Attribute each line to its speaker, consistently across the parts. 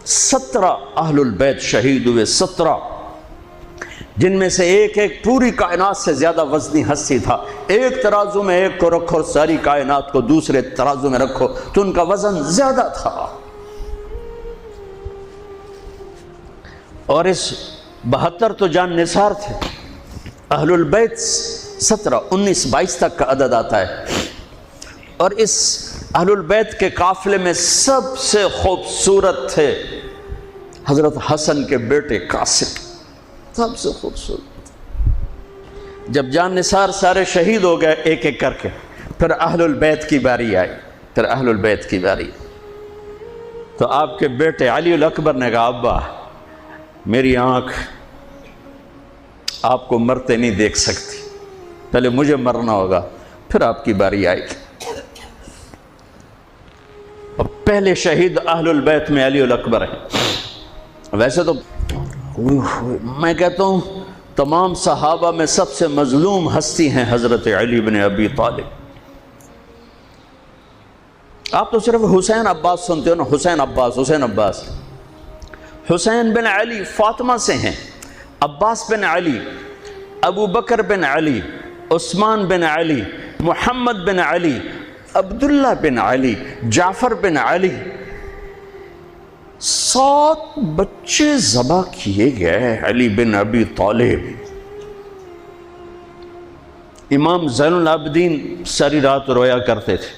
Speaker 1: 17 اہل البیت شہید ہوئے، 17، جن میں سے ایک ایک پوری کائنات سے زیادہ وزنی ہستی تھا۔ ایک ترازو میں ایک کو رکھو اور ساری کائنات کو دوسرے ترازو میں رکھو تو ان کا وزن زیادہ تھا۔ اور اس 72 تو جان نثار تھے۔ اہل البیت 17، 19، 22 تک کا عدد آتا ہے۔ اور اس اہل البیت کے قافلے میں سب سے خوبصورت تھے حضرت حسن کے بیٹے قاسم، سب سے خوبصورت۔ جب جان نثار سارے شہید ہو گئے ایک ایک کر کے، پھر اہل البیت کی باری آئی، پھر اہل البیت کی باری۔ تو آپ کے بیٹے علی الاکبر نے کہا ابا میری آنکھ آپ کو مرتے نہیں دیکھ سکتی، پہلے مجھے مرنا ہوگا پھر آپ کی باری آئے گی۔ اور پہلے شہید اہل البیت میں علی الاکبر ہیں۔ ویسے تو میں کہتا ہوں تمام صحابہ میں سب سے مظلوم ہستی ہیں حضرت علی بن ابی طالب۔ آپ تو صرف حسین عباس سنتے ہو نا، حسین عباس، حسین عباس۔ حسین بن علی فاطمہ سے ہیں، عباس بن علی، ابو بکر بن علی، عثمان بن علی، محمد بن علی، عبداللہ بن علی، جعفر بن علی، 7 بچے ذبح کیے گئے علی بن ابی طالب۔ امام زین العابدین ساری رات رویا کرتے تھے۔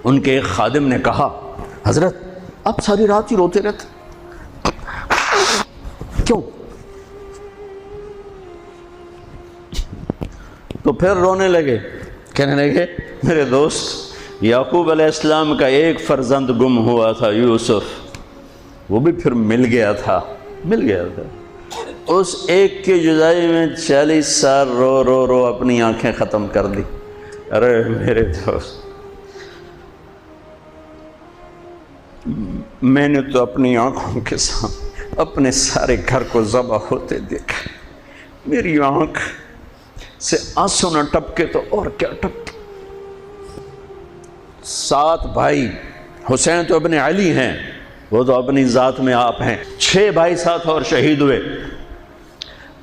Speaker 1: ان کے ایک خادم نے کہا حضرت آپ ساری رات ہی روتے رہتے، کیوں؟ تو پھر رونے لگے، کہنے لگے میرے دوست یعقوب علیہ السلام کا ایک فرزند گم ہوا تھا یوسف، وہ بھی پھر مل گیا تھا، اس ایک کی جدائی میں 40 سال رو رو رو اپنی آنکھیں ختم کر دی۔ ارے میرے دوست میں نے تو اپنی آنکھوں کے سامنے اپنے سارے گھر کو ذبح ہوتے دیکھا، میری آنکھ سے آنسو نہ ٹپکے تو اور کیا ٹپکے۔ 7 بھائی، حسین تو ابن علی ہیں، وہ تو اپنی ذات میں آپ ہیں، 6 بھائی ساتھ اور شہید ہوئے۔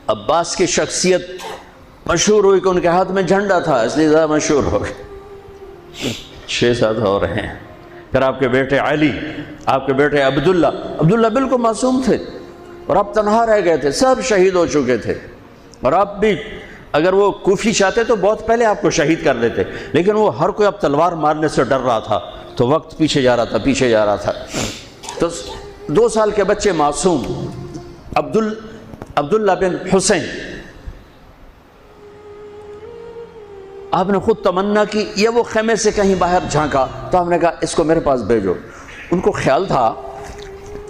Speaker 1: عباس کی شخصیت مشہور ہوئی کہ ان کے ہاتھ میں جھنڈا تھا، اس لیے زیادہ مشہور ہو گئے۔ 6 ساتھ اور ہیں۔ پھر آپ کے بیٹے علی، آپ کے بیٹے عبداللہ بالکل معصوم تھے اور آپ تنہا رہ گئے تھے، سب شہید ہو چکے تھے۔ اور آپ بھی اگر وہ کوفی چاہتے تو بہت پہلے آپ کو شہید کر دیتے، لیکن وہ ہر کوئی اب تلوار مارنے سے ڈر رہا تھا تو وقت پیچھے جا رہا تھا۔ تو 2 سال کے بچے معصوم عبداللہ بن حسین، آپ نے خود تمنا کی، یا وہ خیمے سے کہیں باہر جھانکا تو آپ نے کہا اس کو میرے پاس بھیجو۔ ان کو خیال تھا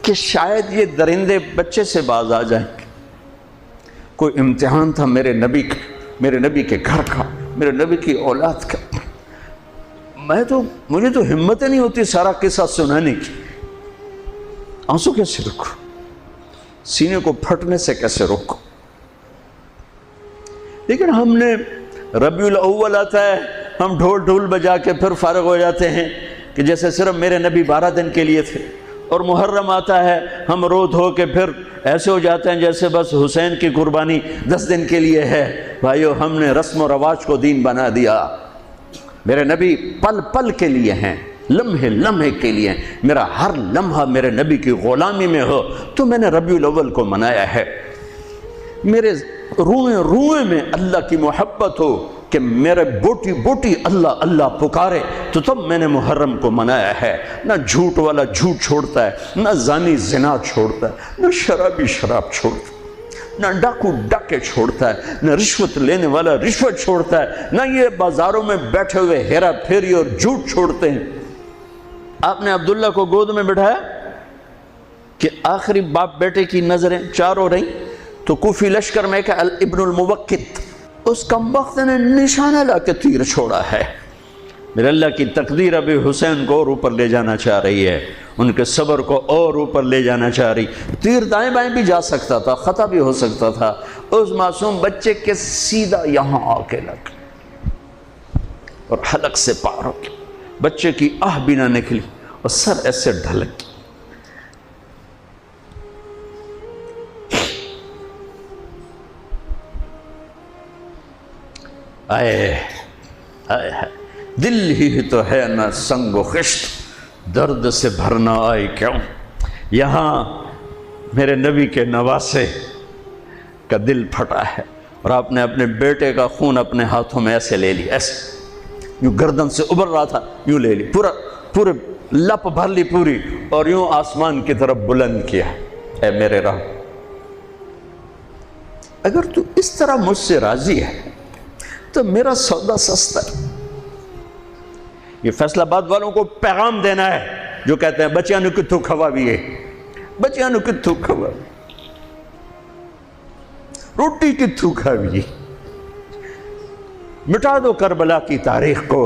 Speaker 1: کہ شاید یہ درندے بچے سے باز آ جائیں، کوئی امتحان تھا میرے نبی کے گھر کا، میرے نبی کی اولاد کا۔ مجھے تو ہمت نہیں ہوتی سارا قصہ سنانے کی، آنسو کیسے روکو، سینے کو پھٹنے سے کیسے روکو۔ لیکن ہم نے ربیع الاول آتا ہے، ہم ڈھول بجا کے پھر فارغ ہو جاتے ہیں کہ جیسے صرف میرے نبی 12 دن کے لیے تھے۔ اور محرم آتا ہے، ہم رو دھو کے پھر ایسے ہو جاتے ہیں جیسے بس حسین کی قربانی 10 دن کے لیے ہے۔ بھائیو ہم نے رسم و رواج کو دین بنا دیا۔ میرے نبی پل پل کے لیے ہیں، لمحے لمحے کے لیے ہیں۔ میرا ہر لمحہ میرے نبی کی غلامی میں ہو تو میں نے ربیع الاول کو منایا ہے۔ میرے روئیں روئیں میں اللہ کی محبت ہو کہ میرے بوٹی بوٹی اللہ اللہ پکارے تو تب میں نے محرم کو منایا ہے۔ نہ جھوٹ والا جھوٹ چھوڑتا ہے، نہ زانی زنا چھوڑتا ہے، نہ شرابی شراب چھوڑتا ہے، نہ ڈاکو ڈاکے چھوڑتا ہے، نہ رشوت لینے والا رشوت چھوڑتا ہے، نہ یہ بازاروں میں بیٹھے ہوئے ہیرا پھیری اور جھوٹ چھوڑتے ہیں۔ آپ نے عبداللہ کو گود میں بٹھایا کہ آخری باپ بیٹے کی نظریں 4 ہو رہی تو کوفی لشکر میں کہ ابن الموقت، اس کمبخت نے نشانہ لا کے تیر چھوڑا ہے۔ میرے اللہ کی تقدیر ابھی حسین کو اور اوپر لے جانا چاہ رہی ہے، ان کے صبر کو اور اوپر لے جانا چاہ رہی۔ تیر دائیں بائیں بھی جا سکتا تھا، خطا بھی ہو سکتا تھا، اس معصوم بچے کے سیدھا یہاں آ کے لگ اور حلق سے پار ہو گیا۔ بچے کی آہ بھی نہ نکلی اور سر ایسے ڈھلک۔ آئے آئے دل ہی تو ہے نہ سنگ و خشت، درد سے بھرنا آئے کیوں؟ یہاں میرے نبی کے نواسے کا دل پھٹا ہے، اور آپ نے اپنے بیٹے کا خون اپنے ہاتھوں میں ایسے لے لی، ایسے یوں گردن سے ابھر رہا تھا، یوں لے لی، پورے لپ بھر لی پوری، اور یوں آسمان کی طرف بلند کیا۔ اے میرے رب، اگر تو اس طرح مجھ سے راضی ہے تو میرا سودا سستا ہے۔ یہ فیصل آباد والوں کو پیغام دینا ہے جو کہتے ہیں بچیاں نو کتھوں کھوا بھی ہے، بچیاں نو کتھوں کھوا، روٹی کتھوں کھا بھی، مٹا دو کربلا کی تاریخ کو۔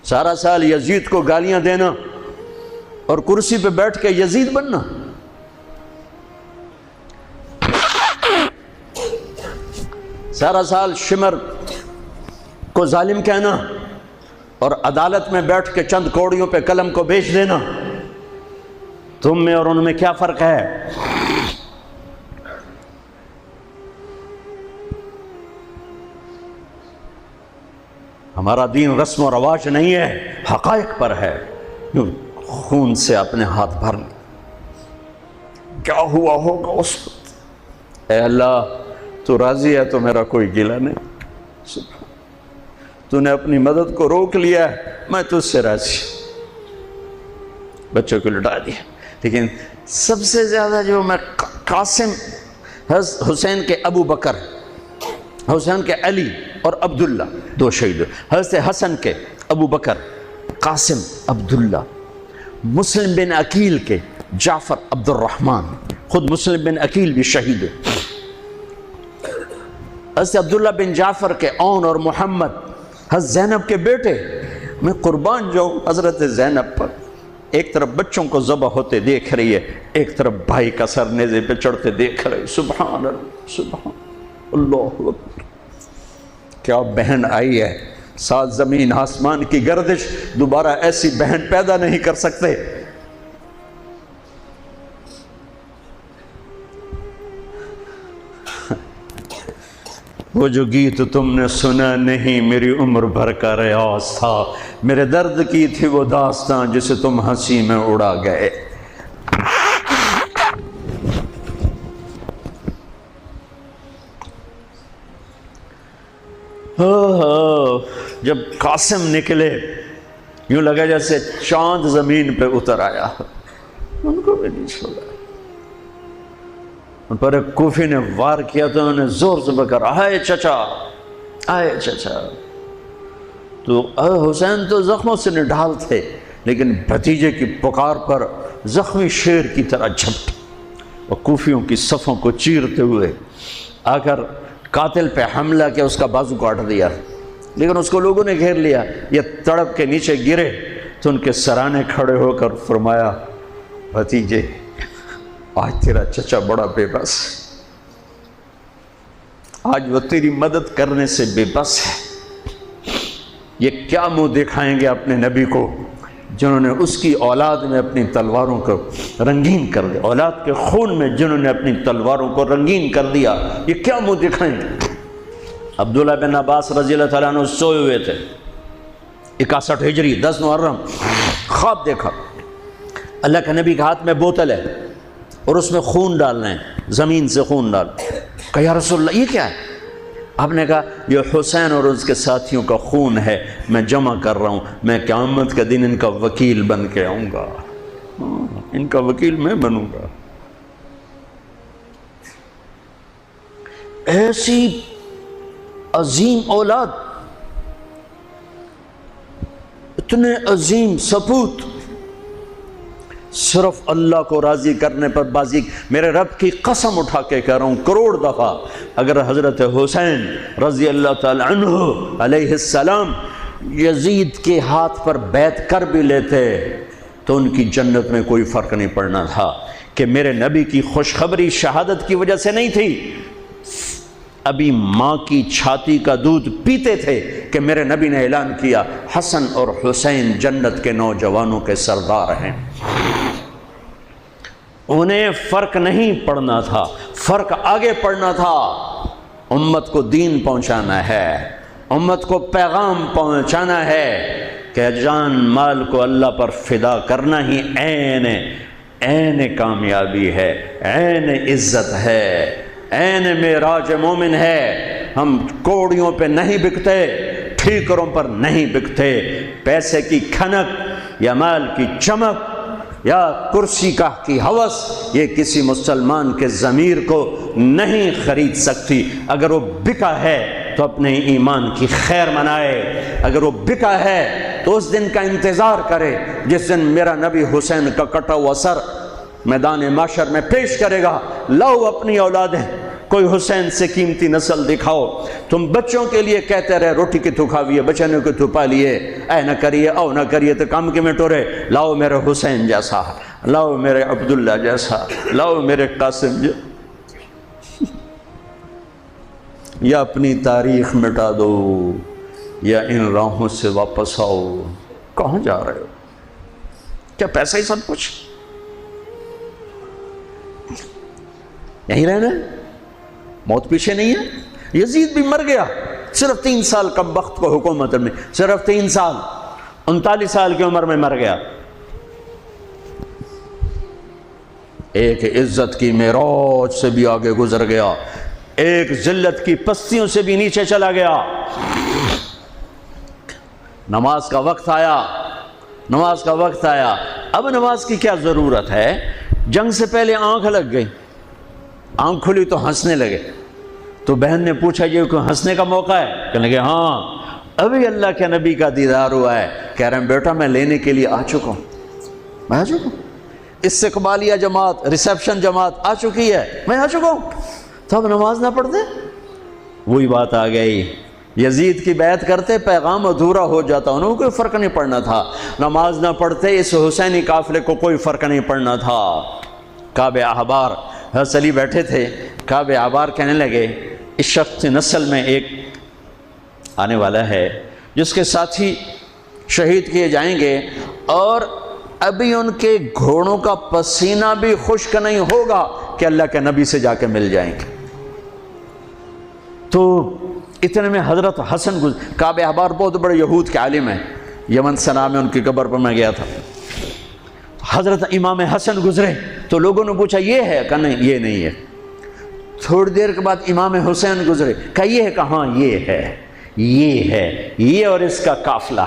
Speaker 1: سارا سال یزید کو گالیاں دینا اور کرسی پہ بیٹھ کے یزید بننا، سارا سال شمر کو ظالم کہنا اور عدالت میں بیٹھ کے چند کوڑیوں پہ قلم کو بیچ دینا، تم میں اور ان میں کیا فرق ہے؟ ہمارا دین رسم و رواج نہیں ہے، حقائق پر ہے۔ خون سے اپنے ہاتھ بھرنے، کیا ہوا ہوگا اس وقت؟ اے اللہ، تو راضی ہے تو میرا کوئی گلہ نہیں، تو نے اپنی مدد کو روک لیا ہے، میں تجھ سے راضی۔ بچوں کو لٹا دیا، لیکن سب سے زیادہ جو میں قاسم، حسین کے ابو بکر، حسین کے علی اور عبداللہ، دو شہید، حضرت حسن کے ابو بکر، قاسم، عبداللہ، مسلم بن عقیل کے جعفر عبد الرحمن، خود مسلم بن عقیل بھی شہید ہے، حضرت عبداللہ بن جعفر کے اون اور محمد، حضرت زینب کے بیٹے۔ میں قربان جاؤں حضرت زینب پر، ایک طرف بچوں کو ذبح ہوتے دیکھ رہی ہے، ایک طرف بھائی کا سر نیزے پہ چڑھتے دیکھ رہی ہے۔ سبحان اللہ، سبحان اللہ اکبر، کیا بہن آئی ہے، ساتھ زمین آسمان کی گردش، دوبارہ ایسی بہن پیدا نہیں کر سکتے۔ وہ جو گیت تم نے سنا نہیں میری عمر بھر کا ریاض تھا، میرے درد کی تھی وہ داستان جسے تم ہنسی میں اڑا گئے۔ جب قاسم نکلے یوں لگا جیسے چاند زمین پہ اتر آیا، ان کو بھی نہیں چھوڑا۔ ان پر ایک کوفی نے وار کیا تو انہوں نے زور سے بکر، آئے چچا، آئے چچا۔ تو حسین تو زخموں سے نڈھال تھے، لیکن بھتیجے کی پکار پر زخمی شیر کی طرح جھپٹ اور کوفیوں کی صفوں کو چیرتے ہوئے آ کر قاتل پہ حملہ کیا، اس کا بازو کاٹ دیا، لیکن اس کو لوگوں نے گھیر لیا۔ یہ تڑپ کے نیچے گرے تو ان کے سرانے کھڑے ہو کر فرمایا، بھتیجے آج تیرا چچا بڑا بے بس ہے، آج وہ تیری مدد کرنے سے بے بس ہے۔ یہ کیا منہ دکھائیں گے اپنے نبی کو جنہوں نے اس کی اولاد میں اپنی تلواروں کو رنگین کر دیا، اولاد کے خون میں جنہوں نے اپنی تلواروں کو رنگین کر دیا، یہ کیا منہ دکھائیں گے؟ عبداللہ بن عباس رضی اللہ تعالیٰ عنہ سوئے ہوئے تھے، 61 ہجری 10 محرم، خواب دیکھا، اللہ کے نبی کے ہاتھ میں بوتل ہے اور اس میں خون ڈالنا ہے، زمین سے خون ڈال۔ کہا یا رسول اللہ یہ کیا ہے؟ آپ نے کہا یہ حسین اور اس کے ساتھیوں کا خون ہے، میں جمع کر رہا ہوں، میں قیامت کے دن ان کا وکیل بن کے آؤں گا، ان کا وکیل میں بنوں گا۔ ایسی عظیم اولاد، اتنے عظیم سپوت، صرف اللہ کو راضی کرنے پر بازی۔ میرے رب کی قسم اٹھا کے کہہ رہا ہوں، کروڑ دفعہ اگر حضرت حسین رضی اللہ تعالی عنہ علیہ السلام یزید کے ہاتھ پر بیعت کر بھی لیتے تو ان کی جنت میں کوئی فرق نہیں پڑنا تھا، کہ میرے نبی کی خوشخبری شہادت کی وجہ سے نہیں تھی، ابھی ماں کی چھاتی کا دودھ پیتے تھے کہ میرے نبی نے اعلان کیا حسن اور حسین جنت کے نوجوانوں کے سردار ہیں۔ انہیں فرق نہیں پڑنا تھا، فرق آگے پڑنا تھا امت کو دین پہنچانا ہے، امت کو پیغام پہنچانا ہے کہ جان مال کو اللہ پر فدا کرنا ہی عین کامیابی ہے، عین عزت ہے، عین معراج مومن ہے۔ ہم کوڑیوں پہ نہیں بکتے، ٹھیکروں پر نہیں بکتے، پیسے کی کھنک یا مال کی چمک یا کرسی کا کی ہوس یہ کسی مسلمان کے ضمیر کو نہیں خرید سکتی۔ اگر وہ بکا ہے تو اپنے ایمان کی خیر منائے، اگر وہ بکا ہے تو اس دن کا انتظار کرے جس دن میرا نبی حسین کا کٹا ہوا سر میدان محشر میں پیش کرے گا۔ لاؤ اپنی اولادیں، کوئی حسین سے قیمتی نسل دکھاؤ۔ تم بچوں کے لیے کہتے رہے روٹی کی تو کھاویے، بچنے کو تو پالیے، اے نہ کریے او نہ کریے تو کام کے میں ٹورے۔ لاؤ میرے حسین جیسا، لاؤ میرے عبداللہ جیسا، لاؤ میرے قاسم جیسا۔ یا اپنی تاریخ مٹا دو یا ان راہوں سے واپس آؤ۔ کہاں جا رہے ہو؟ کیا پیسہ ہی سب کچھ؟ یہیں رہنا ہے؟ موت پیچھے نہیں ہے؟ یزید بھی مر گیا صرف 3 سال کم وقت کو حکومت میں، صرف 3 سال، 39 سال کی عمر میں مر گیا۔ ایک عزت کی معراج سے بھی آگے گزر گیا، ایک ذلت کی پستیوں سے بھی نیچے چلا گیا۔ نماز کا وقت آیا، نماز کا وقت آیا۔ اب نماز کی کیا ضرورت ہے؟ جنگ سے پہلے آنکھ لگ گئی، آنکھ کھلی تو ہنسنے لگے۔ تو بہن نے پوچھا یہ کوئی ہنسنے کا موقع ہے؟ کہنے لگے ہاں ابھی اللہ کے نبی کا دیدار ہوا ہے۔ کہہ رہے ہیں بیٹا میں لینے کے لیے آ چکا ہوں، میں آ چکا ہوں، استقبالیہ جماعت، ریسیپشن جماعت آ چکی ہے، میں آ چکا ہوں۔ تو اب نماز نہ پڑھتے؟ وہی بات آ گئی، یزید کی بیعت کرتے پیغام ادھورا ہو جاتا، انہوں کو کوئی فرق نہیں پڑنا تھا۔ نماز نہ پڑھتے اس حسینی قافلے کو کوئی فرق نہیں پڑنا تھا۔ کعب احبار حضرت علی بیٹھے تھے، کعب احبار کہنے لگے اس شخص نسل میں ایک آنے والا ہے جس کے ساتھی شہید کیے جائیں گے اور ابھی ان کے گھوڑوں کا پسینہ بھی خشک نہیں ہوگا کہ اللہ کے نبی سے جا کے مل جائیں گے۔ تو اتنے میں حضرت حسن کعب احبار بہت بڑے یہود کے عالم ہیں، یمن سنا میں ان کی قبر پر میں گیا تھا۔ حضرت امام حسن گزرے تو لوگوں نے پوچھا یہ ہے؟ کہا نہیں یہ نہیں ہے۔ تھوڑی دیر کے بعد امام حسین گزرے، کہا یہ ہے؟ کہاں یہ ہے، یہ ہے، یہ اور اس کا قافلہ،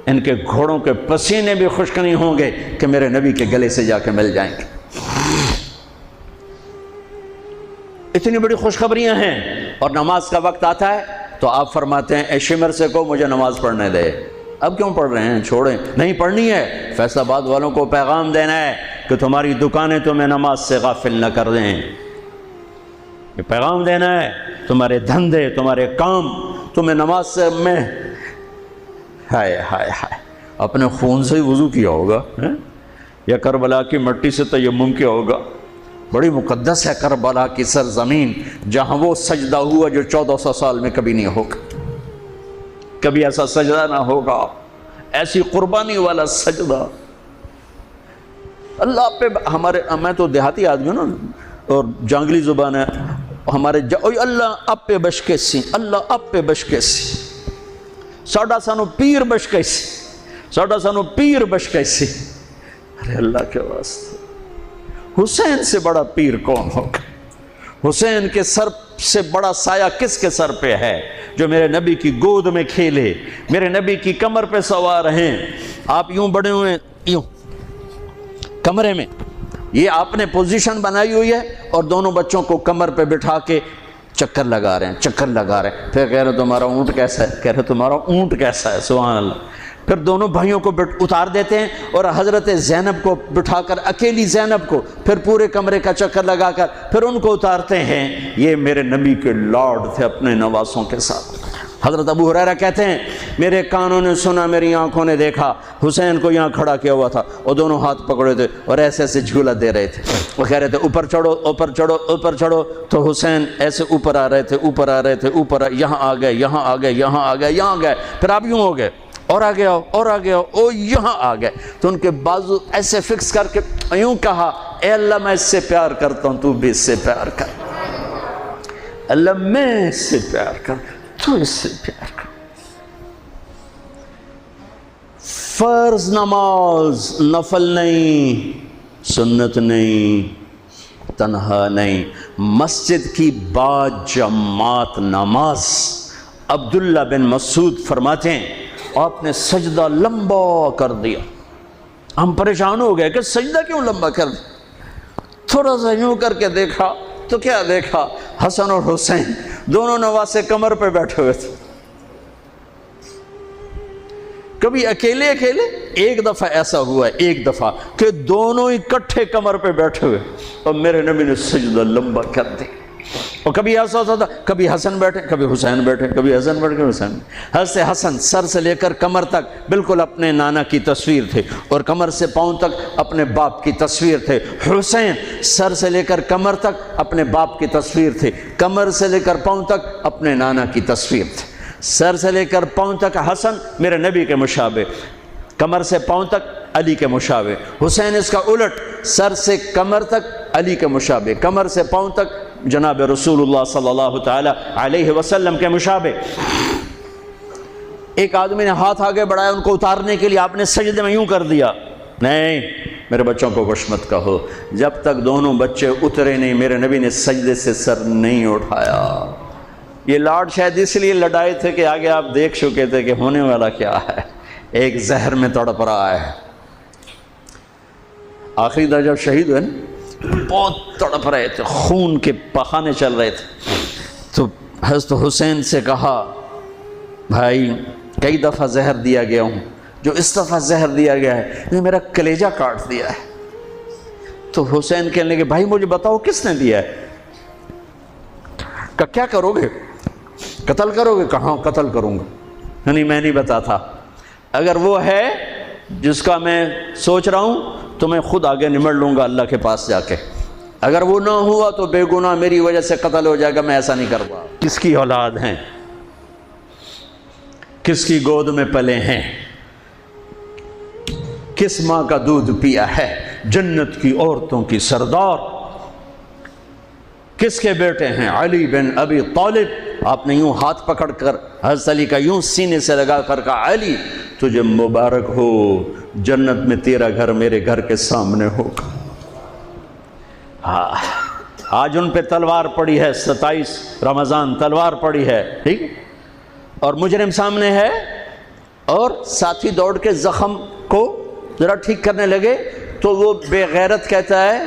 Speaker 1: ان کے گھوڑوں کے پسینے بھی خشک نہیں ہوں گے کہ میرے نبی کے گلے سے جا کے مل جائیں گے۔ اتنی بڑی خوشخبریاں ہیں اور نماز کا وقت آتا ہے تو آپ فرماتے ہیں اے شمر سے کو مجھے نماز پڑھنے دے۔ اب کیوں پڑھ رہے ہیں؟ چھوڑیں، نہیں پڑھنی ہے۔ فیصل آباد والوں کو پیغام دینا ہے کہ تمہاری دکانیں تمہیں نماز سے غافل نہ کر دیں، یہ پیغام دینا ہے۔ تمہارے دھندے، تمہارے کام تمہیں نماز سے میں ہائے ہائے ہائے اپنے خون سے ہی وضو کیا ہوگا یا کربلا کی مٹی سے تیمم کیا ہوگا۔ بڑی مقدس ہے کربلا کی سرزمین، جہاں وہ سجدہ ہوا جو 1400 سال میں کبھی نہیں ہوگا، کبھی ایسا سجدہ نہ ہوگا، ایسی قربانی والا سجدہ۔ اللہ پہ ہمارے، میں تو دیہاتی آدمی ہوں نا اور جانگلی زبان ہے ہمارے، اللہ آپ پہ بشکے سی، اللہ آپ پہ بشکے سی، ساڈا سانو پیر بشکے سی، ساڈا سانو پیر بشکے سی۔ ارے اللہ کے واسطے، حسین سے بڑا پیر کون ہوگا؟ حسین کے سر سے بڑا سایہ کس کے سر پہ ہے جو میرے نبی کی گود میں کھیلے، میرے نبی کی کمر پہ سوار ہیں۔ آپ یوں بڑے ہوئے یوں کمرے میں، یہ آپ نے پوزیشن بنائی ہوئی ہے اور دونوں بچوں کو کمر پہ بٹھا کے چکر لگا رہے ہیں، چکر لگا رہے ہیں۔ پھر کہہ رہے تمہارا اونٹ کیسا ہے؟ کہہ رہے تمہارا اونٹ کیسا ہے؟ سبحان اللہ۔ پھر دونوں بھائیوں کو اتار دیتے ہیں اور حضرت زینب کو بٹھا کر، اکیلی زینب کو، پھر پورے کمرے کا چکر لگا کر پھر ان کو اتارتے ہیں۔ یہ میرے نبی کے لاڈ تھے اپنے نواسوں کے ساتھ۔ حضرت ابو ہریرہ کہتے ہیں میرے کانوں نے سنا، میری آنکھوں نے دیکھا، حسین کو یہاں کھڑا کیا ہوا تھا اور دونوں ہاتھ پکڑے تھے اور ایسے ایسے جھولا دے رہے تھے۔ وہ کہہ رہے تھے اوپر چڑھو، اوپر چڑھو، اوپر چڑھو، تو حسین ایسے اوپر آ رہے تھے، اوپر آ رہے تھے، اوپر یہاں آ گئے، یہاں آ گئے، یہاں آ گئے، یہاں گئے، پھر آپ یوں ہو گئے اور آگے آؤ اور آگے آؤ، او یہاں آ گئے۔ تو ان کے بازو ایسے فکس کر کے یوں کہا اے اللہ میں اس سے پیار کرتا ہوں، تو بھی اس سے پیار کر۔ اللہ میں اس سے پیار کر، تو اس سے پیار کر۔ فرض نماز نفل نہیں، سنت نہیں، تنہا نہیں، مسجد کی با جماعت نماز۔ عبداللہ بن مسعود فرماتے ہیں آپ نے سجدہ لمبا کر دیا، ہم پریشان ہو گئے کہ سجدہ کیوں لمبا کر دیا؟ تھوڑا سا یوں کر کے دیکھا تو کیا دیکھا؟ حسن اور حسین دونوں نواسے کمر پہ بیٹھے ہوئے تھے۔ کبھی اکیلے اکیلے، ایک دفعہ ایسا ہوا ہے، ایک دفعہ کہ دونوں اکٹھے کمر پہ بیٹھے ہوئے اور میرے نبی نے سجدہ لمبا کر دیا۔ اور کبھی ایسا ہوتا تھا، کبھی حسن بیٹھے، کبھی حسین بیٹھے، کبھی حسن بیٹھے، کبھی حسین۔ حضرت حسن سر سے لے کر کمر تک بالکل اپنے نانا کی تصویر تھے، اور کمر سے پاؤں تک اپنے باپ کی تصویر تھے۔ حسین سر سے لے کر کمر تک اپنے باپ کی تصویر تھے، کمر سے لے کر پاؤں تک اپنے نانا کی تصویر تھے۔ سر سے لے کر پاؤں تک حسن میرے نبی کے مشابہ، کمر سے پاؤں تک علی کے مشابہ۔ حسین اس کا الٹ، سر سے کمر تک علی کے مشابہ، کمر سے پاؤں تک جناب رسول اللہ صلی اللہ تعالی علیہ وسلم کے مشابہ۔ ایک آدمی نے ہاتھ آگے بڑھایا ان کو اتارنے کے لیے، آپ نے سجدے میں یوں کر دیا۔ نہیں، میرے بچوں کو کچھ مت کہو، جب تک دونوں بچے اترے نہیں میرے نبی نے سجدے سے سر نہیں اٹھایا۔ یہ لاڈ شاید اس لیے لڑائے تھے کہ آگے آپ دیکھ چکے تھے کہ ہونے والا کیا ہے، ایک زہر میں تڑپ رہا ہے۔ آخری دفعہ جب شہید ہوئے بہت تڑپ رہے تھے، خون کے پخانے چل رہے تھے، تو حضرت حسین سے کہا بھائی کئی دفعہ زہر دیا گیا ہوں، جو اس دفعہ زہر دیا گیا ہے یہ میرا کلیجہ کاٹ دیا ہے۔ تو حسین کہنے لگے بھائی مجھے بتاؤ کس نے دیا ہے؟ کہ کیا کرو گے؟ قتل کرو گے؟ کہاں قتل کروں گا، نہیں میں نہیں بتاتا، اگر وہ ہے جس کا میں سوچ رہا ہوں تو میں خود آگے نمٹ لوں گا اللہ کے پاس جا کے، اگر وہ نہ ہوا تو بے گناہ میری وجہ سے قتل ہو جائے گا، میں ایسا نہیں کروں گا۔ کس کی اولاد ہیں، کس کی گود میں پلے ہیں، کس ماں کا دودھ پیا ہے، جنت کی عورتوں کی سردار کس کے بیٹے ہیں؟ علی بن ابی طالب۔ آپ نے یوں ہاتھ پکڑ کر حضرت علی کا یوں سینے سے لگا کر کہا علی تجھے مبارک ہو، جنت میں تیرا گھر میرے گھر کے سامنے ہوگا۔ آج ان پہ تلوار پڑی ہے، 27 رمضان تلوار پڑی ہے، ٹھیک، اور مجرم سامنے ہے، اور ساتھی دوڑ کے زخم کو ذرا ٹھیک کرنے لگے تو وہ بے غیرت کہتا ہے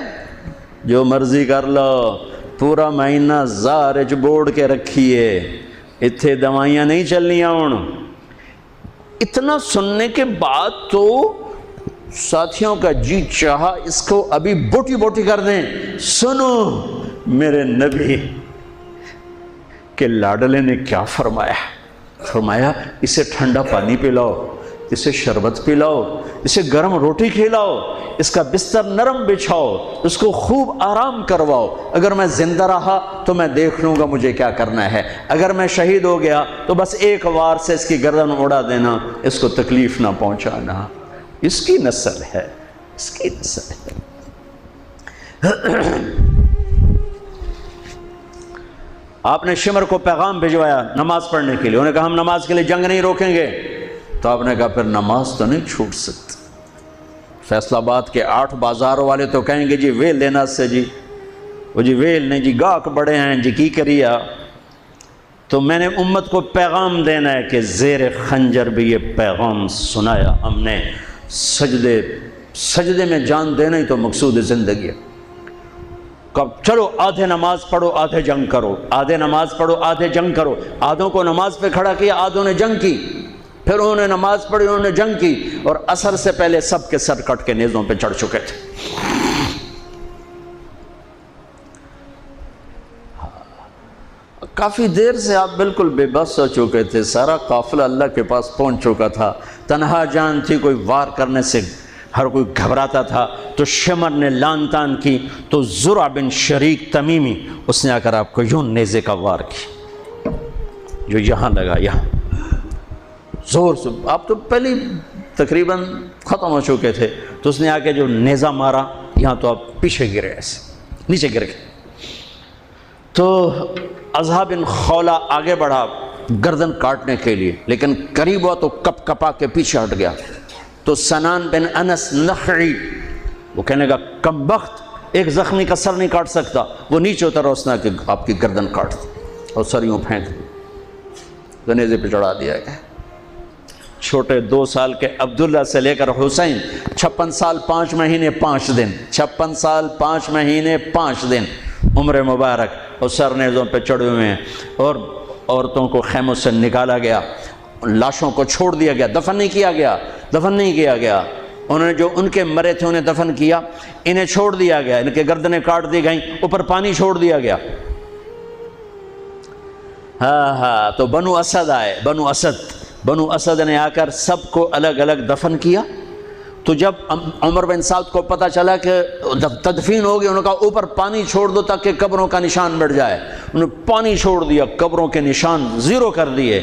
Speaker 1: جو مرضی کر لو، پورا مہینہ زارج بوڑ کے رکھیے، اتھے دوائیاں نہیں چلنیاں ہوں۔ اتنا سننے کے بعد تو ساتھیوں کا جی چاہا اس کو ابھی بوٹی بوٹی کر دیں۔ سنو میرے نبی کے لاڈلے نے کیا فرمایا، فرمایا اسے ٹھنڈا پانی پلاؤ، اسے شربت پلاؤ، اسے گرم روٹی کھلاؤ، اس کا بستر نرم بچھاؤ، اس کو خوب آرام کرواؤ، اگر میں زندہ رہا تو میں دیکھ لوں گا مجھے کیا کرنا ہے، اگر میں شہید ہو گیا تو بس ایک وار سے اس کی گردن اڑا دینا، اس کو تکلیف نہ پہنچانا۔ اس کی نسل ہے، اس کی نسل ہے۔ آپ نے شمر کو پیغام بھجوایا نماز پڑھنے کے لیے، انہوں نے کہا ہم نماز کے لیے جنگ نہیں روکیں گے، تو آپ نے کہا پھر نماز تو نہیں چھوٹ سکتی۔ فیصل آباد کے 8 بازار والے تو کہیں گے جی ویل لینا سے جی، وہ جی ویل نہیں جی گاہک بڑے ہیں جی کی کریا۔ تو میں نے امت کو پیغام دینا ہے کہ زیر خنجر بھی یہ پیغام سنایا ہم نے، سجدے میں جان دینا ہی تو مقصود زندگی ہے۔ چلو آدھے نماز پڑھو آدھے جنگ کرو، آدھے نماز پڑھو آدھے جنگ کرو، آدھوں کو نماز پہ کھڑا کیا، آدھوں نے جنگ کی، پھر انہوں نے نماز پڑھی انہوں نے جنگ کی، اور عصر سے پہلے سب کے سر کٹ کے نیزوں پہ چڑھ چکے تھے۔ کافی دیر سے آپ بالکل بے بس ہو چکے تھے، سارا قافلہ اللہ کے پاس پہنچ چکا تھا، تنہا جان تھی، کوئی وار کرنے سے ہر کوئی گھبراتا تھا۔ تو شمر نے لان تان کی تو زرع بن شریک تمیمی اس نے آ کر آپ کو یوں نیزے کا وار کی، جو یہاں لگا، یہاں زور سے، آپ تو پہلے تقریباً ختم ہو چکے تھے، تو اس نے آ کے جو نیزہ مارا یہاں تو آپ پیچھے گرے، ایسے نیچے گر گئے۔ تو اضحیٰ بن خولہ آگے بڑھا گردن کاٹنے کے لیے، لیکن قریب ہوا تو کپ کپا کے پیچھے ہٹ گیا۔ تو سنان بن انس نخعی وہ کہنے لگا کم بخت، ایک زخمی کا سر نہیں کاٹ سکتا، وہ نیچے اترا، اس نے کہ آپ کی گردن کاٹ دی اور سر یوں پھینک دی، گنیزے پہ چڑھا دیا گیا۔ چھوٹے 2 سال کے عبداللہ سے لے کر حسین 56 سال 5 مہینے 5 دن، 56 سال 5 مہینے 5 دن عمر مبارک، اور سر نیزوں پہ چڑھے ہوئے ہیں، اور عورتوں کو خیموں سے نکالا گیا، لاشوں کو چھوڑ دیا گیا، دفن نہیں کیا گیا۔ انہوں نے جو ان کے مرے تھے انہیں دفن کیا، انہیں چھوڑ دیا گیا، ان کے گردنیں کاٹ دی گئیں، اوپر پانی چھوڑ دیا گیا۔ ہاں تو بنو اسد آئے، بنو اسد نے آ کر سب کو الگ الگ دفن کیا۔ تو جب عمر بن سعد کو پتہ چلا کہ تدفین ہو گئی، انہوں نے کہا اوپر پانی چھوڑ دو تاکہ قبروں کا نشان مٹ جائے۔ انہوں نے پانی چھوڑ دیا، قبروں کے نشان زیرو کر دیے۔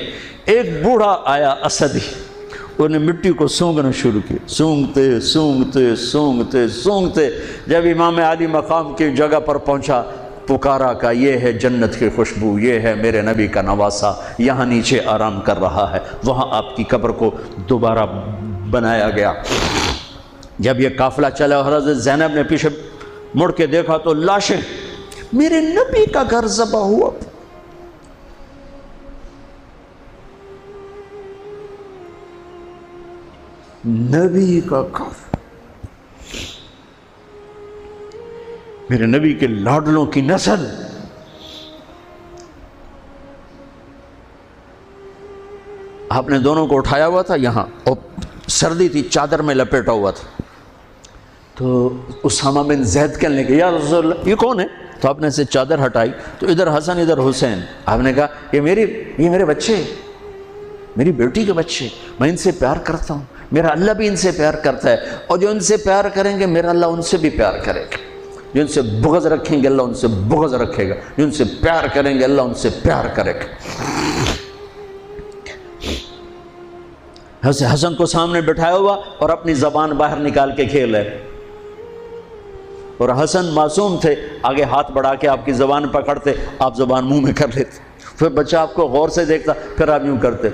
Speaker 1: ایک بوڑھا آیا اسدی، انہوں نے مٹی کو سونگنا شروع کیا، سونگتے جب امام علی مقام کی جگہ پر پہنچا، پکارا کہ یہ ہے جنت کی خوشبو، یہ ہے میرے نبی کا نواسہ، یہاں نیچے آرام کر رہا ہے۔ وہاں آپ کی قبر کو دوبارہ بنایا گیا۔ جب یہ قافلہ چلا، حضرت زینب نے پیچھے مڑ کے دیکھا تو لاشیں، میرے نبی کا گھر ذبح ہوا، نبی کا گھر، میرے نبی کے لاڈلوں کی نسل۔ آپ نے دونوں کو اٹھایا ہوا تھا یہاں، اور سردی تھی، چادر میں لپیٹا ہوا تھا۔ تو اسامہ بن زید کہنے لگے یا رسول اللہ یہ کون ہے؟ تو آپ نے سے چادر ہٹائی تو ادھر حسن ادھر حسین۔ آپ نے کہا یہ میرے بچے، میری بیٹی کے بچے، میں ان سے پیار کرتا ہوں، میرا اللہ بھی ان سے پیار کرتا ہے، اور جو ان سے پیار کریں گے میرا اللہ ان سے بھی پیار کرے گا، جو ان سے بغض رکھیں گے اللہ ان سے بغض رکھے گا، جو ان سے پیار کریں گے اللہ ان سے پیار کرے گا۔ حسن کو سامنے بٹھایا ہوا اور اپنی زبان باہر نکال کے کھیل ہے، اور حسن معصوم تھے، آگے ہاتھ بڑھا کے آپ کی زبان پکڑتے، آپ زبان منہ میں کر لیتے، پھر بچہ آپ کو غور سے دیکھتا، پھر آپ یوں کرتے،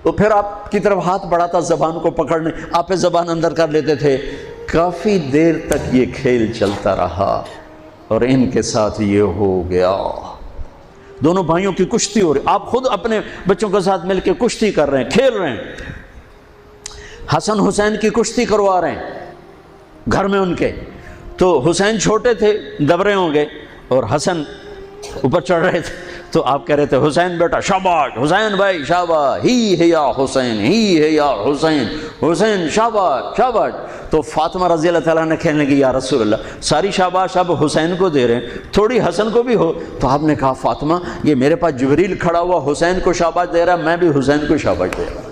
Speaker 1: تو پھر آپ کی طرف ہاتھ بڑھاتا زبان کو پکڑنے، آپ پہ زبان اندر کر لیتے تھے۔ کافی دیر تک یہ کھیل چلتا رہا اور ان کے ساتھ یہ ہو گیا۔ دونوں بھائیوں کی کشتی ہو رہی، آپ خود اپنے بچوں کے ساتھ مل کے کشتی کر رہے ہیں، کھیل رہے ہیں، حسن حسین کی کشتی کروا رہے ہیں گھر میں ان کے۔ تو حسین چھوٹے تھے، دبرے ہوں گے، اور حسن اوپر چڑھ رہے تھے، تو آپ کہہ رہے تھے حسین بیٹا شاباش، حسین بھائی شاباش، ہی ہے یا حسین، ہی ہے یا حسین، حسین شاباش شاباش۔ تو فاطمہ رضی اللہ تعالیٰ نے کہنے لگی یا رسول اللہ ساری شاباش اب حسین کو دے رہے ہیں، تھوڑی حسن کو بھی ہو۔ تو آپ نے کہا فاطمہ یہ میرے پاس جبریل کھڑا ہوا حسین کو شاباش دے رہا، میں بھی حسین کو شاباش دے رہا۔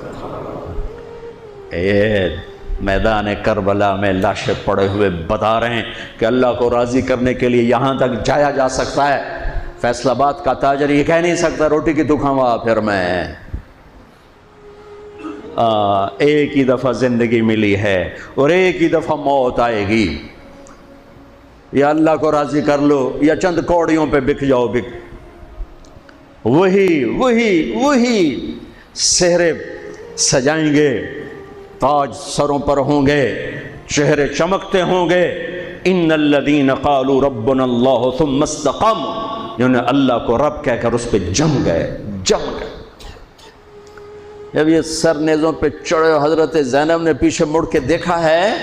Speaker 1: میدان کربلا میں لاشیں پڑے ہوئے بتا رہے ہیں کہ اللہ کو راضی کرنے کے لیے یہاں تک جایا جا سکتا ہے۔ فیصل آباد کا تاجر یہ کہہ نہیں سکتا روٹی کی تو کھاوا پھر میں، ایک ہی دفعہ زندگی ملی ہے اور ایک ہی دفعہ موت آئے گی، یا اللہ کو راضی کر لو یا چند کوڑیوں پہ بک جاؤ، وہی سہرے سجائیں گے، تاج سروں پر ہوں گے، چہرے چمکتے ہوں گے۔ ان الذین قالوا ربنا اللہ ثم استقاموا، جنہوں نے اللہ کو رب کہہ کر اس پہ جم گئے۔ جب یہ سر نیزوں پہ چڑھے، حضرت زینب نے پیچھے مڑ کے دیکھا ہے،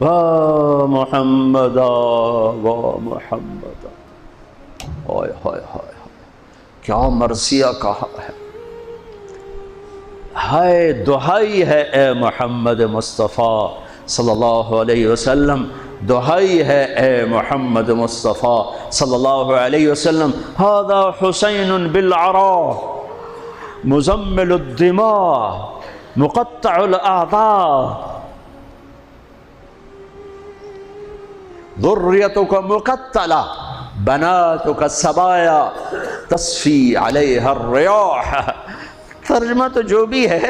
Speaker 1: واہ محمد واہ محمد، ہائے ہائے ہائے کیا مرثیہ کہا ہے، ہائے دہائی ہے اے محمد مصطفیٰ صلی اللہ علیہ وسلم، دہائی ہے اے محمد مصطفیٰ صلی اللہ علیہ وسلم۔ ھذا حسین بالعراء مزمل الدماء مقطع الاعضاء ذریتک مقتلہ بناتک سبایا تصفی علیہا الریاح۔ ترجمہ تو جو بھی ہے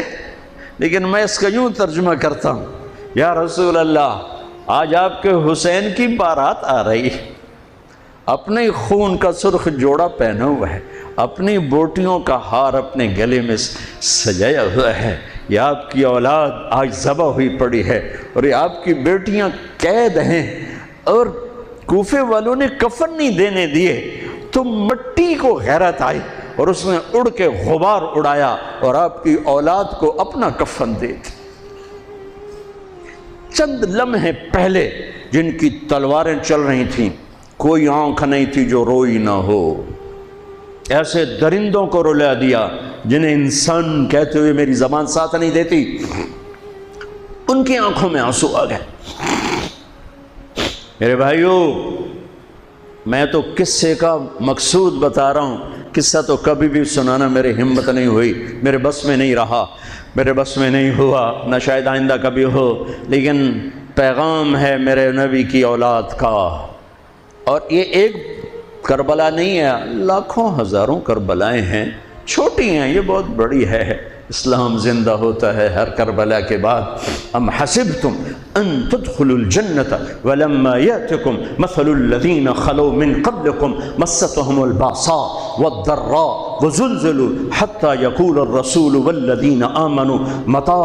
Speaker 1: لیکن میں اس کا یوں ترجمہ کرتا ہوں، یا رسول اللہ آج آپ کے حسین کی بارات آ رہی، اپنے خون کا سرخ جوڑا پہنا ہوا ہے، اپنی بوٹیوں کا ہار اپنے گلے میں سجایا ہوا ہے، یہ آپ کی اولاد آج ذبح ہوئی پڑی ہے اور یہ آپ کی بیٹیاں قید ہیں، اور کوفے والوں نے کفن نہیں دینے دیے تو مٹی کو غیرت آئی اور اس نے اڑ کے غبار اڑایا اور آپ کی اولاد کو اپنا کفن دے دی۔ چند لمحے پہلے جن کی تلواریں چل رہی تھیں، کوئی آنکھ نہیں تھی جو روئی نہ ہو، ایسے درندوں کو رلا دیا جنہیں انسان کہتے ہوئے میری زبان ساتھ نہیں دیتی، ان کی آنکھوں میں آنسو آ گئے۔ میرے بھائیو، میں تو قصے کا مقصود بتا رہا ہوں، قصہ تو کبھی بھی سنانا میری ہمت نہیں ہوئی، میرے بس میں نہیں رہا، میرے بس میں نہیں ہوا، نہ شاید آئندہ کبھی ہو، لیکن پیغام ہے میرے نبی کی اولاد کا۔ اور یہ ایک کربلا نہیں ہے، لاکھوں ہزاروں کربلائیں ہیں، چھوٹی ہیں، یہ بہت بڑی ہے۔ اسلام زندہ ہوتا ہے ہر کربلا کے بعد۔ ام حسبتم ان تدخلوا الجنة ولما يأتكم مثل الذين خلوا من قبلكم مستهم البأساء والضراء وزلزلوا حتى يقول الرسول والذين آمنوا متى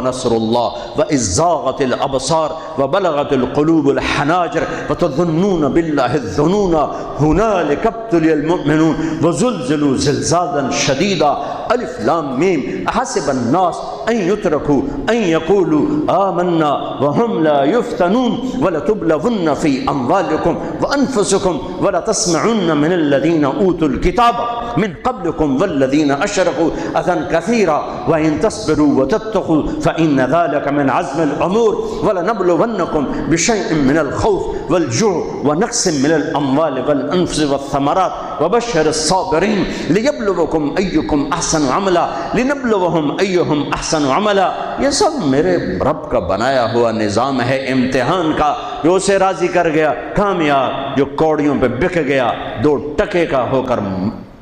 Speaker 1: نصر الله وإذ زاغت الأبصار وبلغت القلوب الحناجر وتظنون بالله الظنون هنالك ابتلي المؤمنون وزلزلوا زلزالا شديدا۔ الف لام میم۔ احسب الناس ان يتركوا ان يقولوا آمنا وهم لا يفتنون ولتبلغن في اموالكم وانفسكم ولتسمعن من الذين اوتوا الكتاب من قبلكم والذين اشركوا اذى كثيرا وان تصبروا وتتقوا فان ذلك من عزم الامور ولنبلونكم بشيء من الخوف والجوع ونقص من الاموال والانفس والثمرات وبشر الصابرين ليبلوكم ايكم احسن عملا لنبلوهم ايهم احسن عملا۔ یہ سب میرے رب کا بنایا ہوا نظام ہے امتحان کا، جو اسے راضی کر گیا کامیاب، جو کوڑیوں پہ بک گیا 2 ٹکے کا ہو کر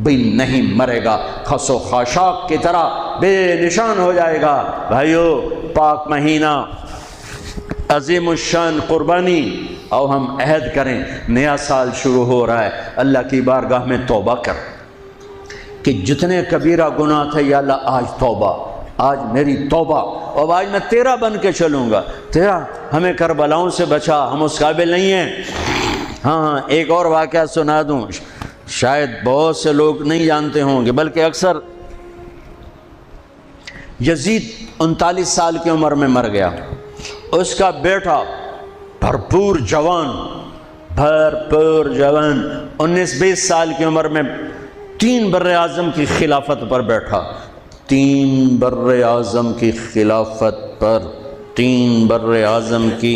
Speaker 1: بھی نہیں مرے گا، خس و خاشاک کی طرح بے نشان ہو جائے گا۔ بھائیو، پاک مہینہ، عظیم الشان قربانی، اور ہم عہد کریں، نیا سال شروع ہو رہا ہے، اللہ کی بارگاہ میں توبہ کر کہ جتنے کبیرہ گناہ تھے، یا اللہ آج توبہ، آج میری توبہ، اور آج میں تیرا بن کے چلوں گا، تیرا ہمیں کربلاؤں سے بچا، ہم اس قابل نہیں ہیں۔ ہاں، ایک اور واقعہ سنا دوں، شاید بہت سے لوگ نہیں جانتے ہوں گے، بلکہ اکثر۔ یزید 39 سال کی عمر میں مر گیا، اس کا بیٹا بھرپور جوان 19-20 سال کی عمر میں 3 براعظم کی خلافت پر بیٹھا، 3 براعظم کی خلافت پر، 3 براعظم کی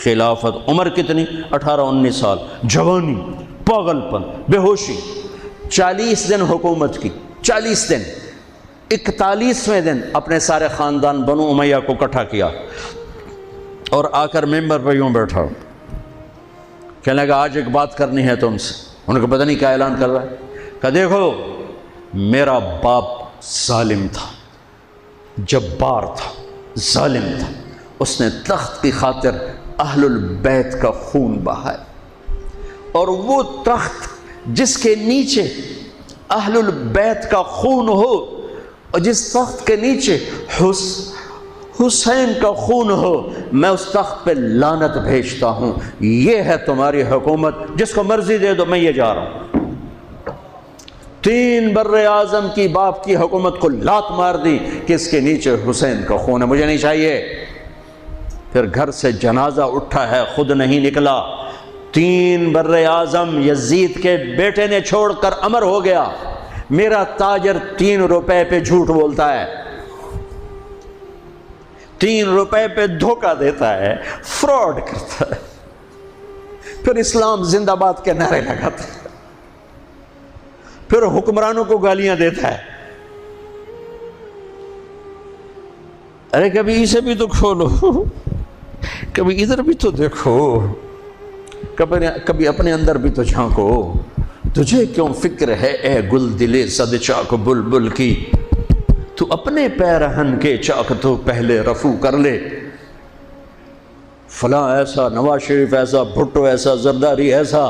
Speaker 1: خلافت۔ عمر کتنی؟ 18-19 سال، جوانی، پاگل پن، بے ہوشی۔ 40 دن حکومت کی، 40 دن، 41ویں دن اپنے سارے خاندان بنو امیہ کو اکٹھا کیا اور آ کر ممبر پہ یوں بیٹھا، کہنے لگا آج ایک بات کرنی ہے تم سے۔ انہوں نے کہا پتہ نہیں کیا اعلان کر رہا ہے؟ کہ دیکھو، میرا باپ ظالم تھا، جبار تھا، ظالم تھا، اس نے تخت کی خاطر اہل البیت کا خون بہایا، اور وہ تخت جس کے نیچے اہل البیت کا خون ہو، اور جس تخت کے نیچے حسین کا خون ہو، میں اس تخت پہ لعنت بھیجتا ہوں۔ یہ ہے تمہاری حکومت، جس کو مرضی دے دو، میں یہ جا رہا ہوں۔ 3 براعظم کی باپ کی حکومت کو لات مار دی کہ اس کے نیچے حسین کا خون ہے، مجھے نہیں چاہیے۔ پھر گھر سے جنازہ اٹھا ہے، خود نہیں نکلا۔ 3 براعظم یزید کے بیٹے نے چھوڑ کر امر ہو گیا، میرا تاجر 3 روپے پہ جھوٹ بولتا ہے، 3 روپے پہ دھوکہ دیتا ہے، فراڈ کرتا ہے، پھر اسلام زندہ باد کے نعرے لگاتا ہے، پھر حکمرانوں کو گالیاں دیتا ہے۔ ارے کبھی اسے بھی تو کھولو، کبھی ادھر بھی تو دیکھو، کبھی اپنے اندر بھی تو جھانکو۔ تجھے کیوں فکر ہے اے گل دلے صد چاک بلبل کی، تو اپنے پیرہن کے چاک تو پہلے رفو کر لے۔ فلاں ایسا، نواز شریف ایسا، بھٹو ایسا، زرداری ایسا،